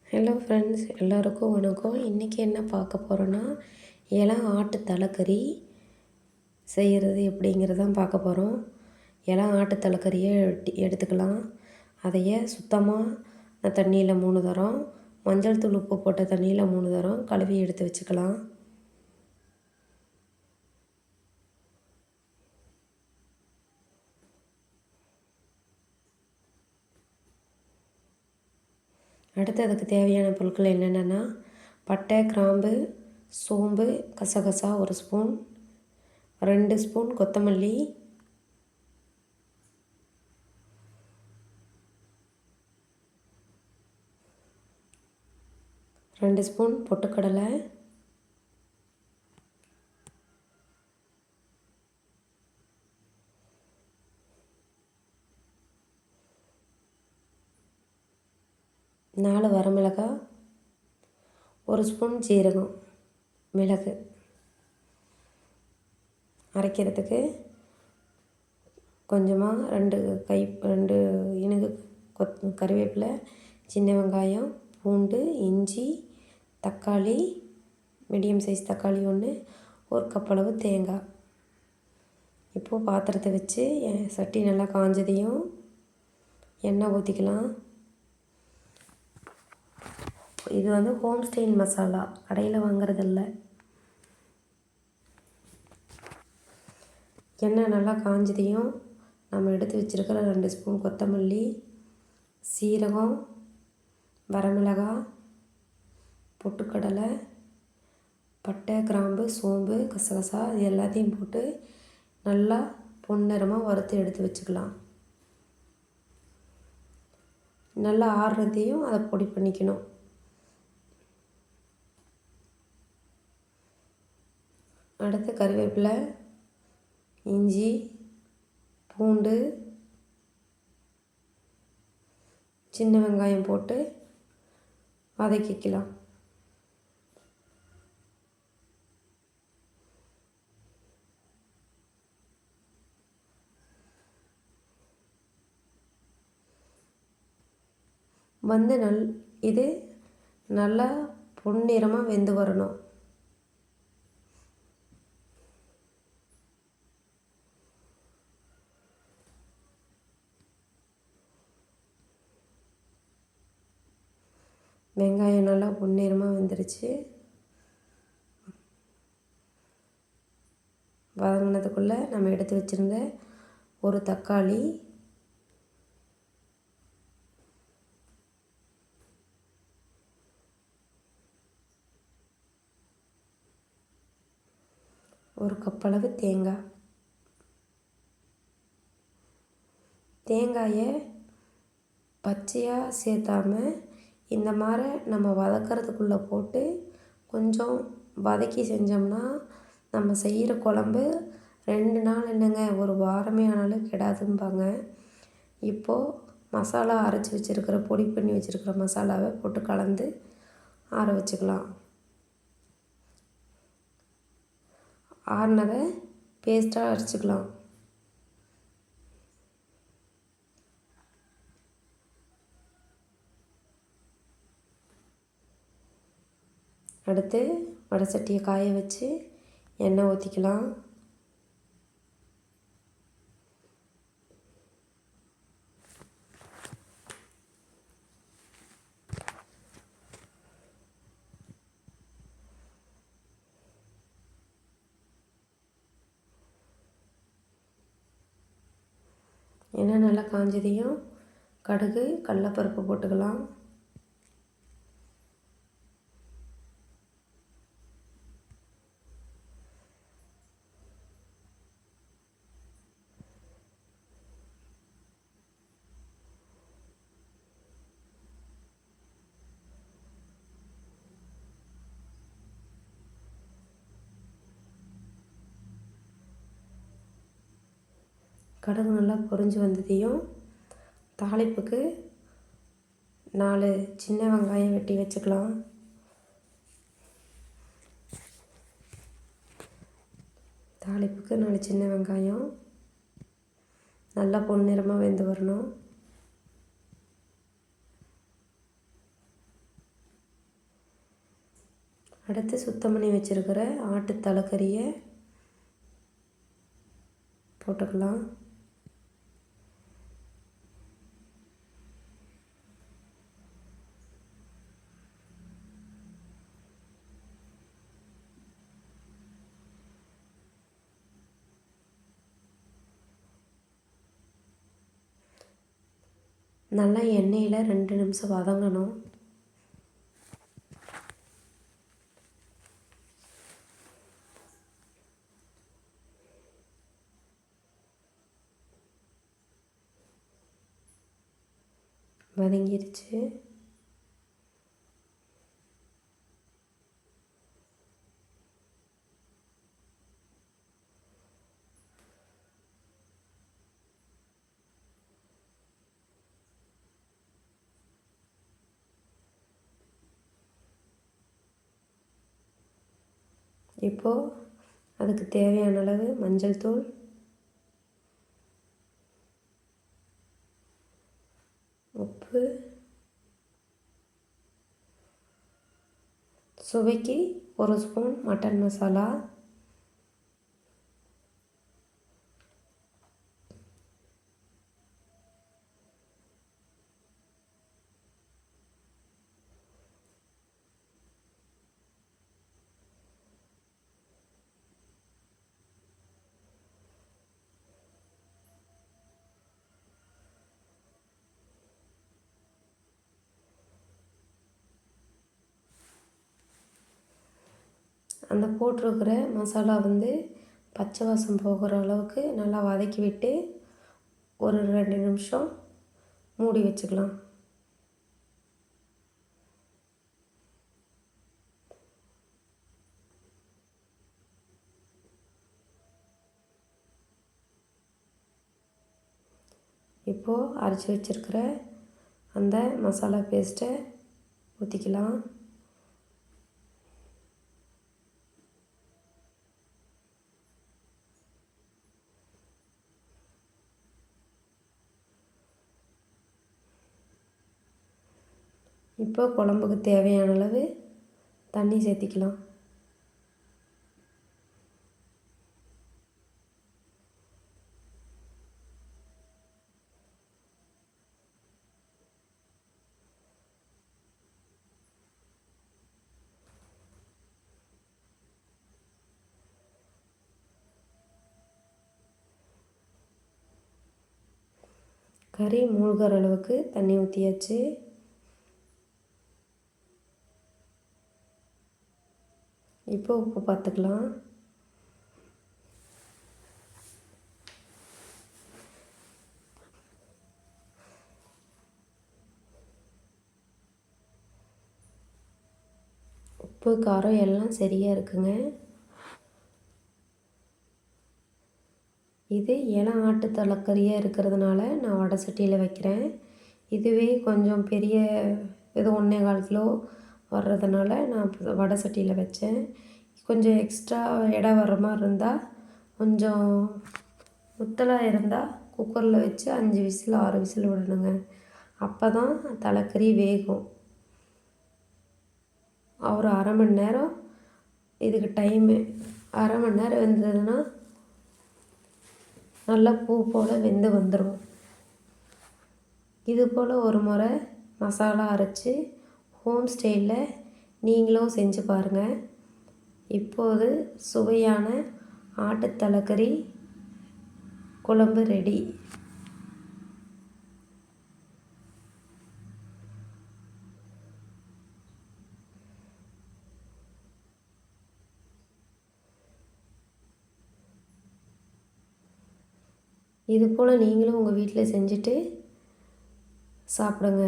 Hello friends, எல்லோருக்கும் வணக்கம். இன்றைக்கி என்ன பார்க்க போகிறோன்னா, ஆட்டு தலைக்கறி செய்கிறது எப்படிங்கிறதான் பார்க்க போகிறோம். ஆட்டு தலைக்கறியை எடுத்துக்கலாம். அதையே சுத்தமாக தண்ணியில் 3 தரம், மஞ்சள் தூள் உப்பு போட்ட தண்ணியில் 3 தரம் கழுவி எடுத்து வச்சுக்கலாம். அடுத்து அதுக்கு தேவையான பொருட்கள் என்னென்னா, பட்டை, கிராம்பு, சோம்பு, கசகசா 1 ஸ்பூன், 2 ஸ்பூன் கொத்தமல்லி, 2 ஸ்பூன் பொட்டுக்கடலை, 4 வரமிளகாய், 1 ஸ்பூன் ஜீரகம், மிளகு. அரைக்கிறதுக்கு கொஞ்சமாக 2 இனுகு கறிவேப்பிலை, சின்ன வெங்காயம், பூண்டு, இஞ்சி, தக்காளி, மீடியம் சைஸ் தக்காளி 1, 1 கப் அளவு தேங்காய். இப்போது பாத்திரத்தை வச்சு சட்டி நல்லா காஞ்சதையும் எண்ணெய் ஊற்றிக்கலாம். இது ஹோம் ஸ்டைல் மசாலா, கடையில் வாங்குறதில்ல. எண்ணெய் நல்லா காஞ்சதையும் நம்ம எடுத்து வச்சுருக்கிற 2 ஸ்பூன் கொத்தமல்லி, சீரகம், வரமிளகாய், பொட்டுக்கடலை, பட்டை, கிராம்பு, சோம்பு, கசகசா இது எல்லாத்தையும் போட்டு நல்லா பொன்னிறமாக வறுத்து எடுத்து வச்சுக்கலாம். நல்லா ஆறுறதையும் அதை பொடி பண்ணிக்கணும். அடுத்து கறிவேப்பிலை, இஞ்சி, பூண்டு, சின்ன வெங்காயம் போட்டு வதக்கிக்கலாம். இது நல்லா பொன்னிறமாக வெந்து வரணும். வெங்காயம் நல்லா பொன்னிறமாக வெந்துருச்சு. வதங்கினதுக்குள்ளே நம்ம எடுத்து வச்சுருந்த ஒரு தக்காளி, ஒரு கப் அளவு தேங்காயை பச்சையாக சேர்த்தாமல் இந்த மாதிரி நம்ம வதக்கிறதுக்குள்ளே போட்டு கொஞ்சம் வதக்கி செஞ்சோம்னா நம்ம செய்கிற குழம்பு 2 நாள் என்னங்க, ஒரு வாரமே ஆனாலும் கெடாதும்பாங்க. இப்போது மசாலா அரைச்சி வச்சுருக்கிற, பொடி பண்ணி வச்சுருக்கிற மசாலாவை போட்டு கலந்து ஆற வச்சுக்கலாம். ஆறினதை பேஸ்ட்டாக அரைச்சிக்கலாம். அடுத்து வடை சட்டியை காய வச்சு எண்ணெய் ஊற்றிக்கலாம். எண்ணெய் நல்லா காஞ்சதையும் கடுகு, கடலைப்பருப்பு போட்டுக்கலாம். கடுகு நல்லா பொரிஞ்சு வந்ததையும் தாளிப்புக்கு 4 சின்ன வெங்காயம் வெட்டி வச்சுக்கலாம். தாளிப்புக்கு 4 சின்ன வெங்காயம் நல்லா பொன்னிறமாக வெந்து வரணும். அடுத்து சுத்தம் பண்ணி வச்சுருக்கிற ஆட்டு தலைக்கறியை போட்டுக்கலாம். நல்லா எண்ணெயில் 2 நிமிஷம் வதங்கணும். வதங்கிருச்சு. இப்போது அதுக்கு தேவையான அளவு மஞ்சள் தூள், உப்பு, சுவைக்கு 1 ஸ்பூன் மட்டன் மசாலா, அந்த போட்டிருக்கிற மசாலா பச்சை வாசம் போகிற அளவுக்கு நல்லா வதக்கி விட்டு ஒரு 2 நிமிஷம் மூடி வச்சுக்கலாம். இப்போது அரைச்சி வச்சுருக்கிற அந்த மசாலா பேஸ்ட்டை ஊற்றிக்கலாம். இப்போ குழம்புக்கு தேவையான அளவு தண்ணி சேர்த்திக்கலாம். கறி மூழ்கிற அளவுக்கு தண்ணி ஊற்றியாச்சு. இப்போ உப்பு பார்த்துக்கலாம். உப்பு காரம் எல்லாம் சரியாக இருக்குங்க. இது இளம் ஆட்டு தலைக்கறியாக இருக்கிறதுனால நான் வடை சட்டியில் வைக்கிறேன். இதுவே கொஞ்சம் பெரிய இது 1.25 கிலோ வர்றதுனால நான் வடை சட்டியில் வச்சேன். கொஞ்சம் எக்ஸ்ட்ரா எடை வர்ற மாதிரி இருந்தால், கொஞ்சம் முத்தலாக இருந்தால் குக்கரில் வச்சு 5 விசில் 6 விசில் விடணுங்க. அப்போ தான் தலைக்கறி வேகும். ஒரு அரை மணி நேரம் இதுக்கு டைமு. அரை மணி நேரம் வெந்ததுன்னா நல்லா பூ போல் வெந்து வந்துடும். இது போல் ஒரு முறை மசாலா அரைச்சி ஹோம் ஸ்டைலில் நீங்களும் செஞ்சு பாருங்கள். இப்போது சுவையான ஆட்டுத்தலைக்கறி குழம்பு ரெடி. இது போல் நீங்களும் உங்கள் வீட்டில் செஞ்சுட்டு சாப்பிடுங்க.